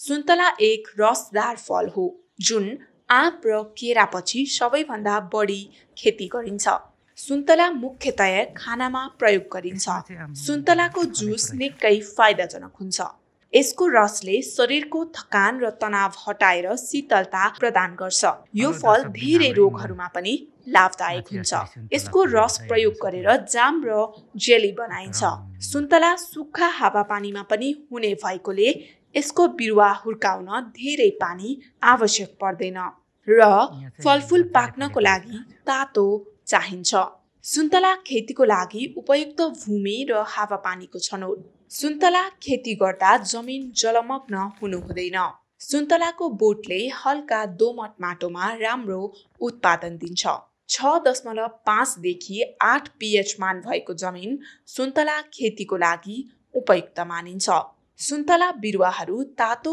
सुन्तला एक रसदार फल हो जुन आँप र केरापछि सबैभन्दा बढी खेती गरिन्छ। सुन्तला मुख्यतया खानामा प्रयोग गरिन्छ। सुन्तलाको जुस निकै फाइदाजनक हुन्छ। यसको रसले शरीरको थकान र तनाव हटाएर शीतलता प्रदान गर्छ। यो फल धेरै रोगहरूमा पनि लाभदायक हुन्छ। यसको रस प्रयोग गरेर जाम र जेली बनाइन्छ। सुन्तला सुक्खा हावापानीमा पनि हुने भएकोले यसको बिरुवा हुर्काउन धेरै पानी आवश्यक पर्दैन र फलफुल पाक्नको लागि तातो चाहिन्छ। सुन्तला खेतीको लागि उपयुक्त भूमि र हावापानीको छनौट। सुन्तला खेती गर्दा जमिन जलमग्न हुनु हुँदैन। सुन्तलाको बोटले हल्का दोमट माटोमा राम्रो उत्पादन दिन्छ। 6.5 देखि 8 pH मान भएको जमिन सुन्तला खेतीको लागि उपयुक्त मानिन्छ। सुन्तला बिरुवाहरू तातो